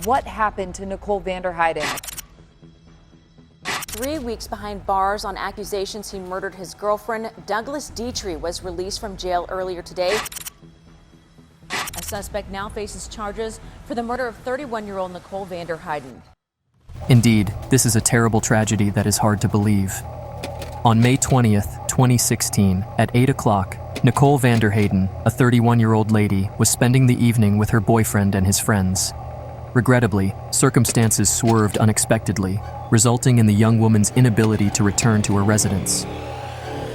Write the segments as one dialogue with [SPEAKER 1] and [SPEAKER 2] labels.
[SPEAKER 1] what happened to Nicole VanderHeyden.
[SPEAKER 2] 3 weeks behind bars on accusations he murdered his girlfriend, Douglas Dietrich was released from jail earlier today. A suspect now faces charges for the murder of 31-year-old Nicole VanderHeyden.
[SPEAKER 3] Indeed, this is a terrible tragedy that is hard to believe. On May 20th, 2016, at 8 o'clock, Nicole VanderHeyden, a 31-year-old lady, was spending the evening with her boyfriend and his friends. Regrettably, circumstances swerved unexpectedly, resulting in the young woman's inability to return to her residence.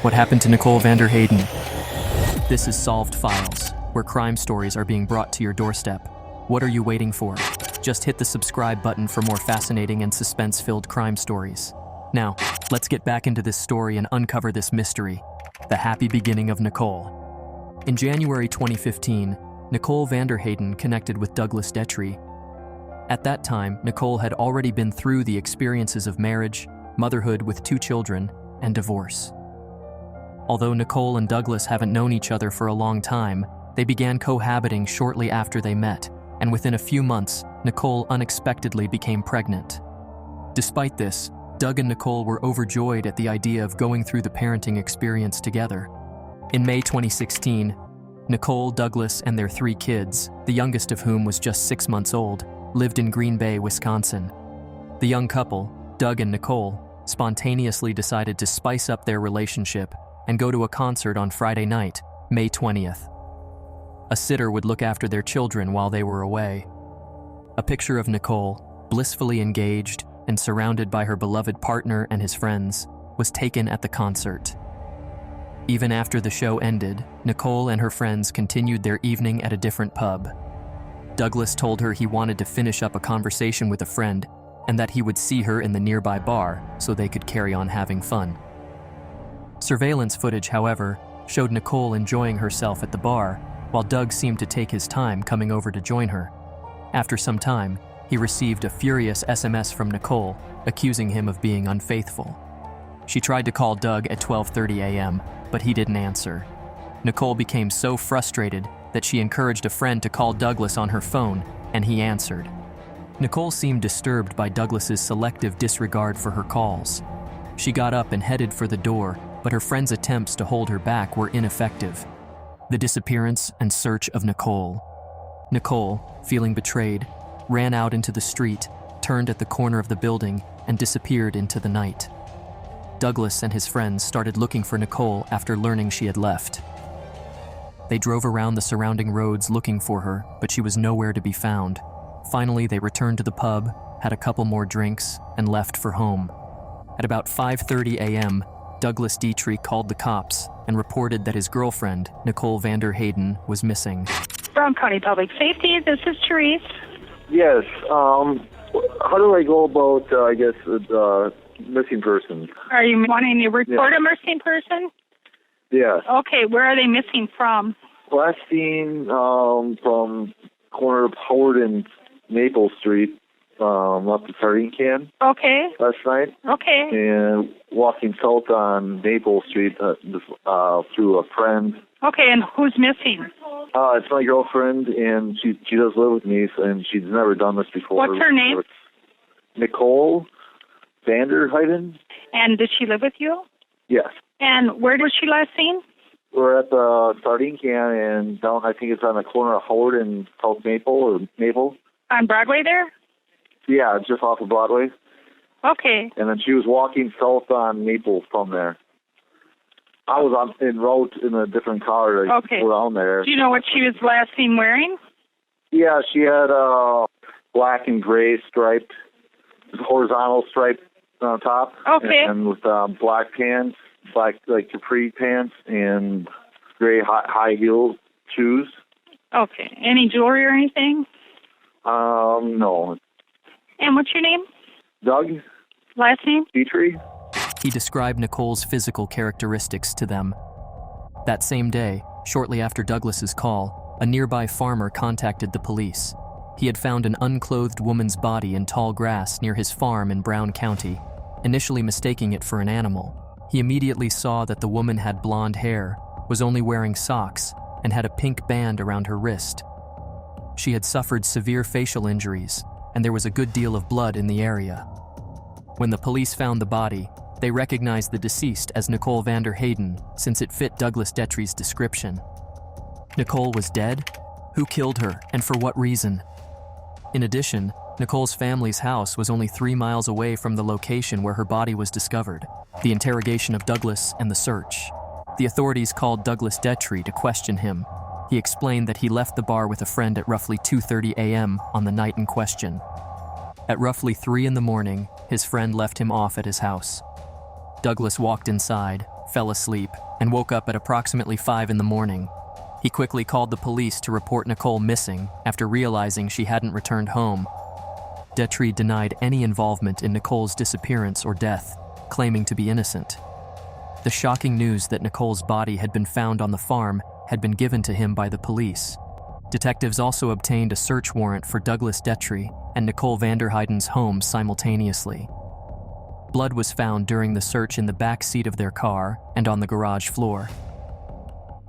[SPEAKER 3] What happened to Nicole VanderHeyden? This is Solved Files, where crime stories are being brought to your doorstep. What are you waiting for? Just hit the subscribe button for more fascinating and suspense-filled crime stories. Now, let's get back into this story and uncover this mystery, the happy beginning of Nicole. In January 2015, Nicole VanderHeyden connected with Douglas Dietrich. At that time, Nicole had already been through the experiences of marriage, motherhood with 2 children, and divorce. Although Nicole and Douglas haven't known each other for a long time, they began cohabiting shortly after they met, and within a few months, Nicole unexpectedly became pregnant. Despite this, Doug and Nicole were overjoyed at the idea of going through the parenting experience together. In May 2016, Nicole, Douglas, and their 3 kids, the youngest of whom was just 6 months old, lived in Green Bay, Wisconsin. The young couple, Doug and Nicole, spontaneously decided to spice up their relationship and go to a concert on Friday night, May 20th. A sitter would look after their children while they were away. A picture of Nicole, blissfully engaged and surrounded by her beloved partner and his friends, was taken at the concert. Even after the show ended, Nicole and her friends continued their evening at a different pub. Douglas told her he wanted to finish up a conversation with a friend and that he would see her in the nearby bar so they could carry on having fun. Surveillance footage, however, showed Nicole enjoying herself at the bar, while Doug seemed to take his time coming over to join her. After some time, he received a furious SMS from Nicole, accusing him of being unfaithful. She tried to call Doug at 12:30 a.m., but he didn't answer. Nicole became so frustrated that she encouraged a friend to call Douglas on her phone, and he answered. Nicole seemed disturbed by Douglas's selective disregard for her calls. She got up and headed for the door, but her friend's attempts to hold her back were ineffective. The disappearance and search of Nicole. Nicole, feeling betrayed, ran out into the street, turned at the corner of the building, and disappeared into the night. Douglas and his friends started looking for Nicole after learning she had left. They drove around the surrounding roads looking for her, but she was nowhere to be found. Finally, they returned to the pub, had a couple more drinks, and left for home. At about 5:30 a.m., Douglas Dietrich called the cops and reported that his girlfriend, Nicole VanderHeyden, was missing.
[SPEAKER 4] Brown County Public Safety, this is Therese.
[SPEAKER 5] Yes, how do I go about, missing person?
[SPEAKER 4] Are you wanting to report a missing person?
[SPEAKER 5] Yes.
[SPEAKER 4] Okay, where are they missing from?
[SPEAKER 5] Last seen from corner of Howard and Maple Street, up the sardine can.
[SPEAKER 4] Okay.
[SPEAKER 5] Last night.
[SPEAKER 4] Okay.
[SPEAKER 5] And walking south on Maple Street through a friend.
[SPEAKER 4] Okay, and who's missing?
[SPEAKER 5] It's my girlfriend, and she does live with me, and she's never done this before.
[SPEAKER 4] What's her name?
[SPEAKER 5] Nicole VanderHeyden.
[SPEAKER 4] And does she live with you?
[SPEAKER 5] Yes.
[SPEAKER 4] And where was she last seen?
[SPEAKER 5] We're at the sardine can, and down, I think it's on the corner of Howard and South Maple, or Maple.
[SPEAKER 4] On Broadway there?
[SPEAKER 5] Yeah, just off of Broadway.
[SPEAKER 4] Okay.
[SPEAKER 5] And then she was walking south on Maple from there. I was en route in a different car to go down there.
[SPEAKER 4] Do you know what she was last seen wearing?
[SPEAKER 5] Yeah, she had black and gray striped, horizontal stripe on top.
[SPEAKER 4] Okay.
[SPEAKER 5] And with black pants, black capri pants, and gray high heel shoes.
[SPEAKER 4] Okay. Any jewelry or anything?
[SPEAKER 5] No.
[SPEAKER 4] And what's your name?
[SPEAKER 5] Doug.
[SPEAKER 4] Last name?
[SPEAKER 5] Dietrich.
[SPEAKER 3] He described Nicole's physical characteristics to them. That same day, shortly after Douglas's call, a nearby farmer contacted the police. He had found an unclothed woman's body in tall grass near his farm in Brown County, initially mistaking it for an animal. He immediately saw that the woman had blonde hair, was only wearing socks, and had a pink band around her wrist. She had suffered severe facial injuries, and there was a good deal of blood in the area. When the police found the body, they recognized the deceased as Nicole VanderHeyden since it fit Douglas Detry's description. Nicole was dead? Who killed her, and for what reason? In addition, Nicole's family's house was only 3 miles away from the location where her body was discovered. The interrogation of Douglas and the search. The authorities called Douglas Detry to question him. He explained that he left the bar with a friend at roughly 2:30 a.m. on the night in question. At roughly 3 in the morning, his friend left him off at his house. Douglas walked inside, fell asleep, and woke up at approximately 5 in the morning. He quickly called the police to report Nicole missing after realizing she hadn't returned home. Detry denied any involvement in Nicole's disappearance or death, claiming to be innocent. The shocking news that Nicole's body had been found on the farm had been given to him by the police. Detectives also obtained a search warrant for Douglas Detry and Nicole VanderHeyden's home simultaneously. Blood was found during the search in the back seat of their car and on the garage floor.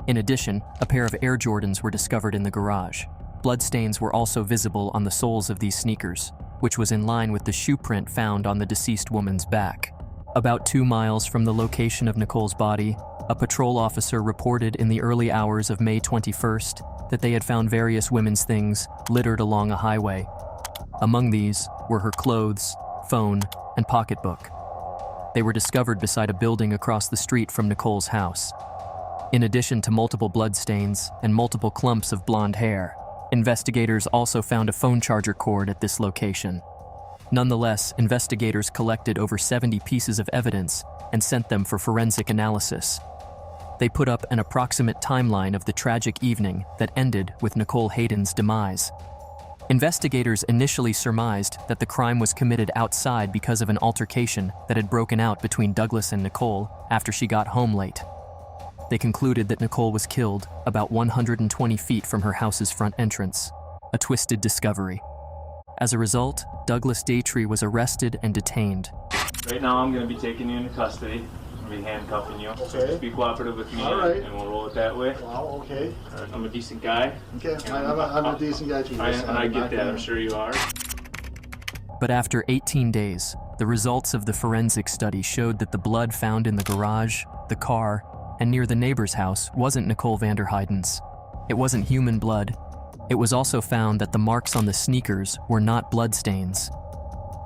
[SPEAKER 3] In addition, a pair of Air Jordans were discovered in the garage. Bloodstains were also visible on the soles of these sneakers, which was in line with the shoe print found on the deceased woman's back. About 2 miles from the location of Nicole's body, a patrol officer reported in the early hours of May 21st that they had found various women's things littered along a highway. Among these were her clothes, phone, and pocketbook. They were discovered beside a building across the street from Nicole's house. In addition to multiple bloodstains and multiple clumps of blonde hair, investigators also found a phone charger cord at this location. Nonetheless, investigators collected over 70 pieces of evidence and sent them for forensic analysis. They put up an approximate timeline of the tragic evening that ended with Nicole Hayden's demise. Investigators initially surmised that the crime was committed outside because of an altercation that had broken out between Douglas and Nicole after she got home late. They concluded that Nicole was killed about 120 feet from her house's front entrance, a twisted discovery. As a result, Douglas Detry was arrested and detained.
[SPEAKER 6] Right now I'm going to be taking you into custody. I'm going to be handcuffing you.
[SPEAKER 7] Okay.
[SPEAKER 6] So just be cooperative with me
[SPEAKER 7] All right.
[SPEAKER 6] and we'll roll it that way.
[SPEAKER 7] Wow, okay.
[SPEAKER 6] I'm a decent guy.
[SPEAKER 7] Okay, I'm a decent guy too.
[SPEAKER 6] I get that, I'm sure you are.
[SPEAKER 3] But after 18 days, the results of the forensic study showed that the blood found in the garage, the car, and near the neighbor's house wasn't Nicole VanderHeyden's. It wasn't human blood. It was also found that the marks on the sneakers were not bloodstains.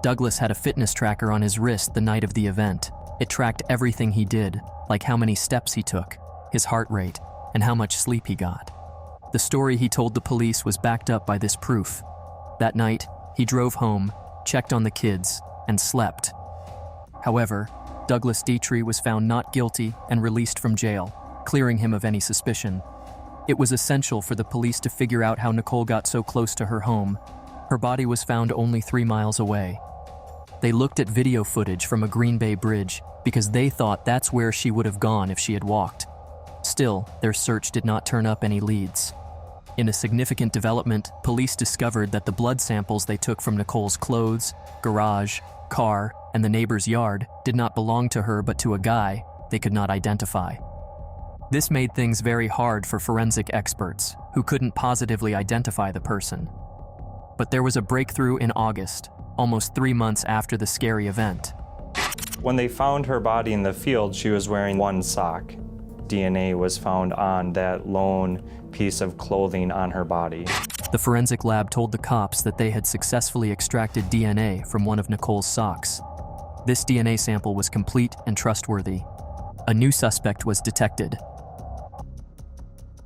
[SPEAKER 3] Douglas had a fitness tracker on his wrist the night of the event. It tracked everything he did, like how many steps he took, his heart rate, and how much sleep he got. The story he told the police was backed up by this proof. That night, he drove home, checked on the kids, and slept. However, Douglas Detry was found not guilty and released from jail, clearing him of any suspicion. It was essential for the police to figure out how Nicole got so close to her home. Her body was found only 3 miles away. They looked at video footage from a Green Bay bridge because they thought that's where she would have gone if she had walked. Still, their search did not turn up any leads. In a significant development, police discovered that the blood samples they took from Nicole's clothes, garage, car, and the neighbor's yard did not belong to her but to a guy they could not identify. This made things very hard for forensic experts, who couldn't positively identify the person. But there was a breakthrough in August, almost 3 months after the scary event.
[SPEAKER 8] When they found her body in the field, she was wearing one sock. DNA was found on that lone piece of clothing on her body.
[SPEAKER 3] The forensic lab told the cops that they had successfully extracted DNA from one of Nicole's socks. This DNA sample was complete and trustworthy. A new suspect was detected.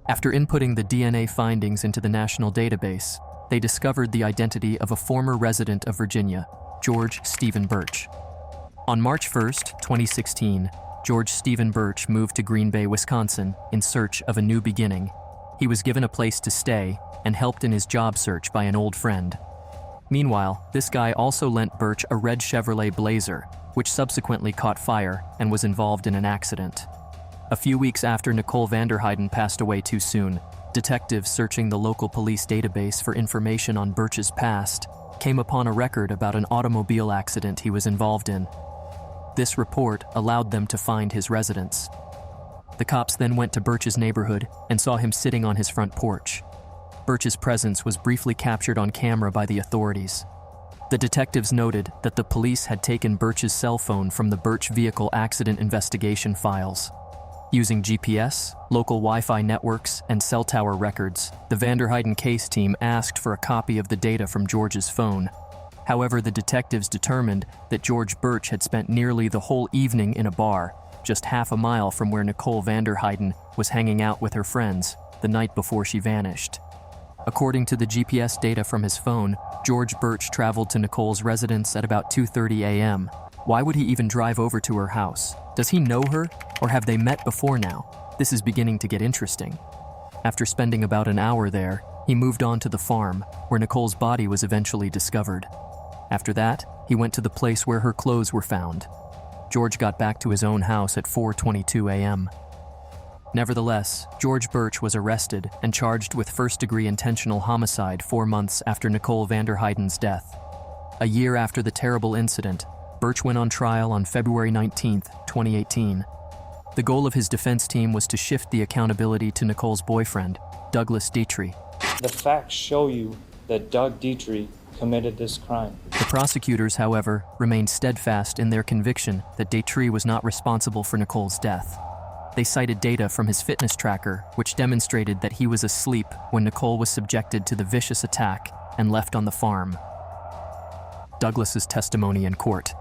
[SPEAKER 3] After inputting the DNA findings into the national database, they discovered the identity of a former resident of Virginia, George Stephen Birch. On March 1st, 2016, George Stephen Birch moved to Green Bay, Wisconsin, in search of a new beginning. He was given a place to stay and helped in his job search by an old friend. Meanwhile, this guy also lent Birch a red Chevrolet Blazer, which subsequently caught fire and was involved in an accident. A few weeks after Nicole VanderHeyden passed away too soon, detectives searching the local police database for information on Birch's past came upon a record about an automobile accident he was involved in. This report allowed them to find his residence. The cops then went to Birch's neighborhood and saw him sitting on his front porch. Birch's presence was briefly captured on camera by the authorities. The detectives noted that the police had taken Birch's cell phone from the Birch vehicle accident investigation files. Using GPS, local Wi-Fi networks, and cell tower records, the VanderHeyden case team asked for a copy of the data from George's phone. However, the detectives determined that George Birch had spent nearly the whole evening in a bar, just half a mile from where Nicole VanderHeyden was hanging out with her friends the night before she vanished. According to the GPS data from his phone, George Birch traveled to Nicole's residence at about 2:30 a.m. Why would he even drive over to her house? Does he know her, or have they met before now? This is beginning to get interesting. After spending about an hour there, he moved on to the farm, where Nicole's body was eventually discovered. After that, he went to the place where her clothes were found. George got back to his own house at 4:22 a.m. Nevertheless, George Birch was arrested and charged with first-degree intentional homicide 4 months after Nicole VanderHeyden's death. A year after the terrible incident, Birch went on trial on February 19, 2018. The goal of his defense team was to shift the accountability to Nicole's boyfriend, Douglas Dietrich.
[SPEAKER 9] The facts show you that Doug Dietrich committed this crime.
[SPEAKER 3] The prosecutors, however, remained steadfast in their conviction that Dietrich was not responsible for Nicole's death. They cited data from his fitness tracker, which demonstrated that he was asleep when Nicole was subjected to the vicious attack and left on the farm. Douglas's testimony in court.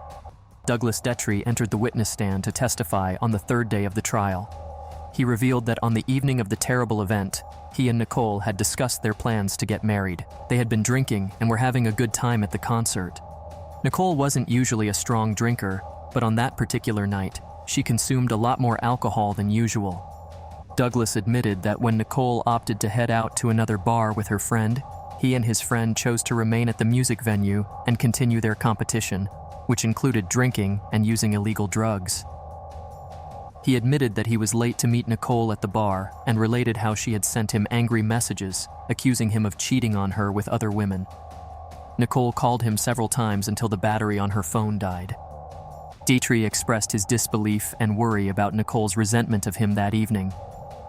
[SPEAKER 3] Douglas Dietrich entered the witness stand to testify on the third day of the trial. He revealed that on the evening of the terrible event, he and Nicole had discussed their plans to get married. They had been drinking and were having a good time at the concert. Nicole wasn't usually a strong drinker, but on that particular night, she consumed a lot more alcohol than usual. Douglas admitted that when Nicole opted to head out to another bar with her friend, he and his friend chose to remain at the music venue and continue their competition, which included drinking and using illegal drugs. He admitted that he was late to meet Nicole at the bar and related how she had sent him angry messages, accusing him of cheating on her with other women. Nicole called him several times until the battery on her phone died. Dietrich expressed his disbelief and worry about Nicole's resentment of him that evening.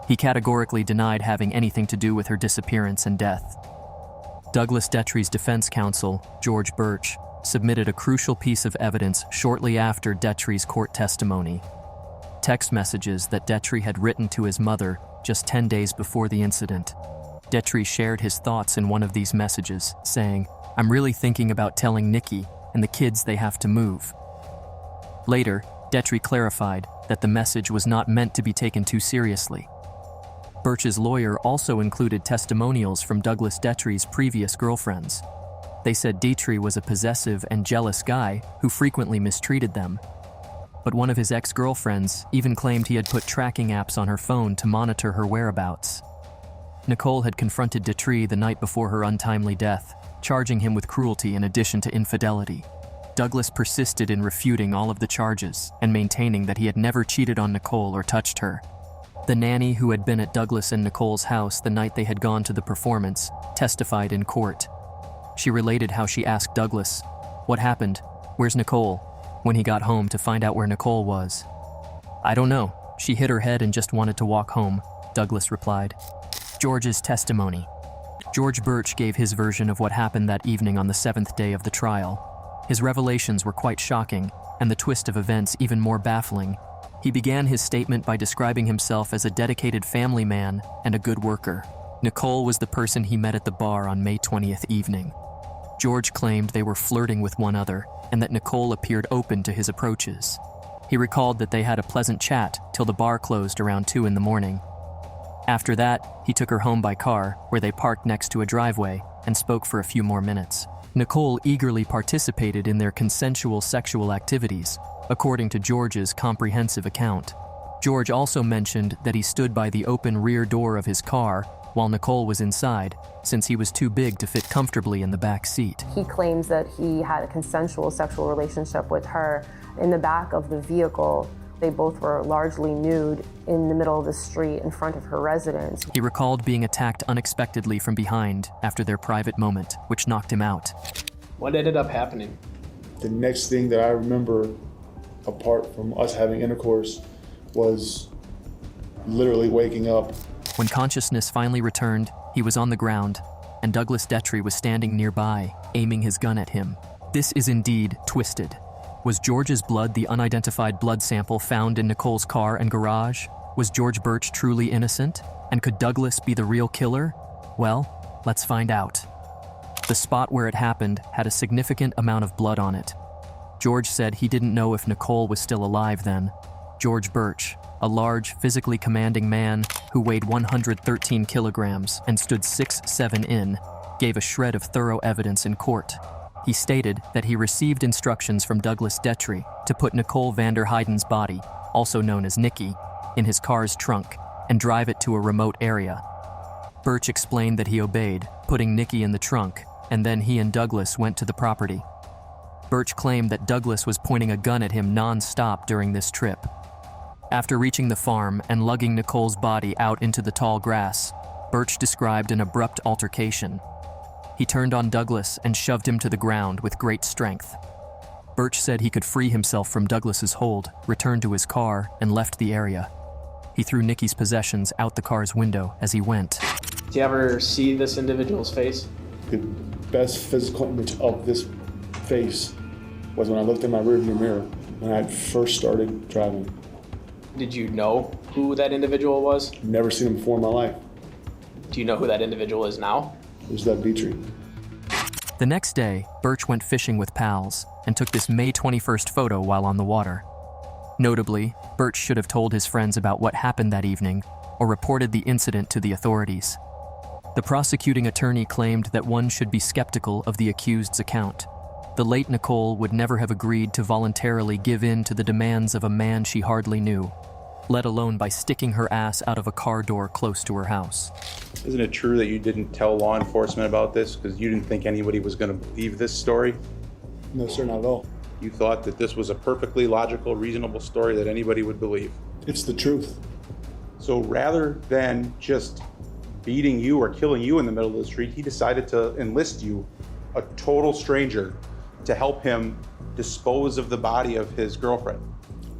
[SPEAKER 3] He categorically denied having anything to do with her disappearance and death. Douglas Dietrich's defense counsel, George Birch, submitted a crucial piece of evidence shortly after Dietrich's court testimony. Text messages that Dietrich had written to his mother just 10 days before the incident. Dietrich shared his thoughts in one of these messages, saying, "I'm really thinking about telling Nikki and the kids they have to move." Later, Dietrich clarified that the message was not meant to be taken too seriously. Birch's lawyer also included testimonials from Douglas Dietrich's previous girlfriends. They said Dietrich was a possessive and jealous guy who frequently mistreated them. But one of his ex-girlfriends even claimed he had put tracking apps on her phone to monitor her whereabouts. Nicole had confronted Dietrich the night before her untimely death, charging him with cruelty in addition to infidelity. Douglas persisted in refuting all of the charges and maintaining that he had never cheated on Nicole or touched her. The nanny who had been at Douglas and Nicole's house the night they had gone to the performance testified in court. She related how she asked Douglas, "What happened? Where's Nicole?" when he got home to find out where Nicole was. "I don't know. She hit her head and just wanted to walk home," Douglas replied. George's testimony. George Birch gave his version of what happened that evening on the 7th day of the trial. His revelations were quite shocking, and the twist of events even more baffling. He began his statement by describing himself as a dedicated family man and a good worker. Nicole was the person he met at the bar on May 20th evening. George claimed they were flirting with one another and that Nicole appeared open to his approaches. He recalled that they had a pleasant chat till the bar closed around 2 in the morning. After that, he took her home by car, where they parked next to a driveway, and spoke for a few more minutes. Nicole eagerly participated in their consensual sexual activities, according to George's comprehensive account. George also mentioned that he stood by the open rear door of his car while Nicole was inside, since he was too big to fit comfortably in the back seat.
[SPEAKER 10] He claims that he had a consensual sexual relationship with her in the back of the vehicle. They both were largely nude in the middle of the street in front of her residence.
[SPEAKER 3] He recalled being attacked unexpectedly from behind after their private moment, which knocked him out.
[SPEAKER 11] What ended up happening?
[SPEAKER 7] The next thing that I remember, apart from us having intercourse, was literally waking up.
[SPEAKER 3] When consciousness finally returned, he was on the ground, and Douglas Dietrich was standing nearby, aiming his gun at him. This is indeed twisted. Was George's blood the unidentified blood sample found in Nicole's car and garage? Was George Birch truly innocent? And could Douglas be the real killer? Well, let's find out. The spot where it happened had a significant amount of blood on it. George said he didn't know if Nicole was still alive then. George Birch, a large, physically commanding man who weighed 113 kilograms and stood 6'7" in, gave a shred of thorough evidence in court. He stated that he received instructions from Douglas Detry to put Nicole VanderHeyden's body, also known as Nikki, in his car's trunk and drive it to a remote area. Birch explained that he obeyed, putting Nikki in the trunk, and then he and Douglas went to the property. Birch claimed that Douglas was pointing a gun at him non-stop during this trip. After reaching the farm and lugging Nicole's body out into the tall grass, Birch described an abrupt altercation. He turned on Douglas and shoved him to the ground with great strength. Birch said he could free himself from Douglas's hold, returned to his car, and left the area. He threw Nikki's possessions out the car's window as he went.
[SPEAKER 11] Do you ever see this individual's face?
[SPEAKER 7] The best physical image of this face was when I looked in my rearview mirror when I first started driving.
[SPEAKER 11] Did you know who that individual was?
[SPEAKER 7] Never seen him before in my life.
[SPEAKER 11] Do you know who that individual is now?
[SPEAKER 7] It was Doug Detry.
[SPEAKER 3] The next day, Birch went fishing with pals and took this May 21st photo while on the water. Notably, Birch should have told his friends about what happened that evening or reported the incident to the authorities. The prosecuting attorney claimed that one should be skeptical of the accused's account. The late Nicole would never have agreed to voluntarily give in to the demands of a man she hardly knew, let alone by sticking her ass out of a car door close to her house.
[SPEAKER 12] Isn't it true that you didn't tell law enforcement about this because you didn't think anybody was going to believe this story?
[SPEAKER 7] No, sir, not at all.
[SPEAKER 12] You thought that this was a perfectly logical, reasonable story that anybody would believe?
[SPEAKER 7] It's the truth.
[SPEAKER 12] So rather than just beating you or killing you in the middle of the street, he decided to enlist you, a total stranger, to help him dispose of the body of his girlfriend.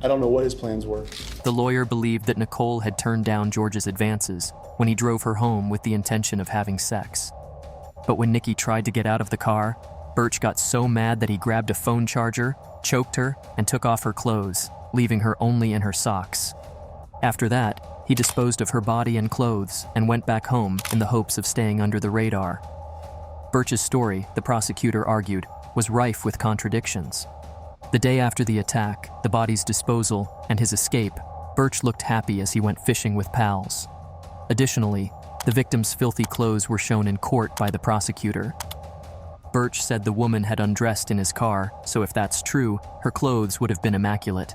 [SPEAKER 7] I don't know what his plans were.
[SPEAKER 3] The lawyer believed that Nicole had turned down George's advances when he drove her home with the intention of having sex. But when Nikki tried to get out of the car, Birch got so mad that he grabbed a phone charger, choked her, and took off her clothes, leaving her only in her socks. After that, he disposed of her body and clothes and went back home in the hopes of staying under the radar. Birch's story, the prosecutor argued, was rife with contradictions. The day after the attack, the body's disposal, and his escape, Birch looked happy as he went fishing with pals. Additionally, the victim's filthy clothes were shown in court by the prosecutor. Birch said the woman had undressed in his car, so if that's true, her clothes would have been immaculate.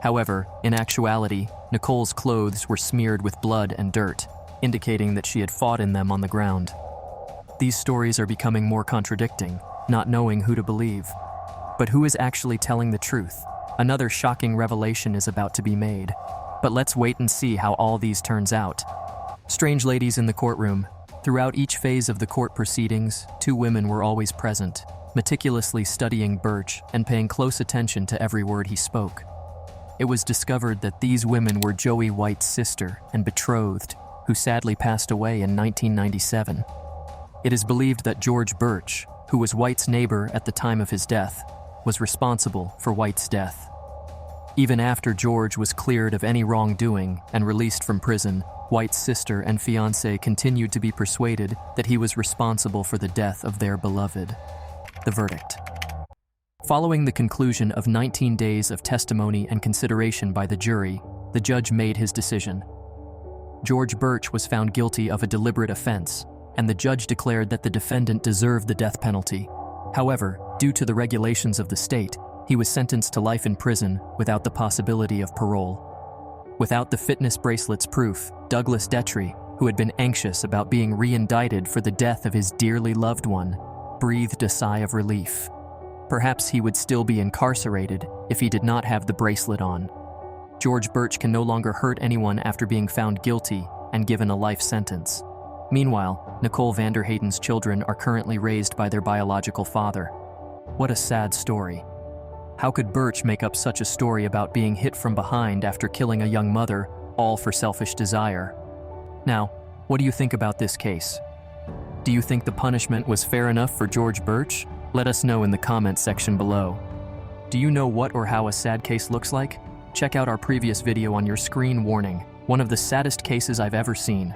[SPEAKER 3] However, in actuality, Nicole's clothes were smeared with blood and dirt, indicating that she had fought in them on the ground. These stories are becoming more contradicting, not knowing who to believe. But who is actually telling the truth? Another shocking revelation is about to be made. But let's wait and see how all these turns out. Strange ladies in the courtroom. Throughout each phase of the court proceedings, two women were always present, meticulously studying Birch and paying close attention to every word he spoke. It was discovered that these women were Joey White's sister and betrothed, who sadly passed away in 1997. It is believed that George Birch, who was White's neighbor at the time of his death, was responsible for White's death. Even after George was cleared of any wrongdoing and released from prison, White's sister and fiancé continued to be persuaded that he was responsible for the death of their beloved. The verdict. Following the conclusion of 19 days of testimony and consideration by the jury, the judge made his decision. George Birch was found guilty of a deliberate offense, and the judge declared that the defendant deserved the death penalty. However, due to the regulations of the state, he was sentenced to life in prison without the possibility of parole. Without the fitness bracelet's proof, Douglas Detry, who had been anxious about being re-indicted for the death of his dearly loved one, breathed a sigh of relief. Perhaps he would still be incarcerated if he did not have the bracelet on. George Birch can no longer hurt anyone after being found guilty and given a life sentence. Meanwhile, Nicole VanderHeyden's children are currently raised by their biological father. What a sad story. How could Birch make up such a story about being hit from behind after killing a young mother, all for selfish desire? Now, what do you think about this case? Do you think the punishment was fair enough for George Birch? Let us know in the comments section below. Do you know what or how a sad case looks like? Check out our previous video on your screen warning, one of the saddest cases I've ever seen.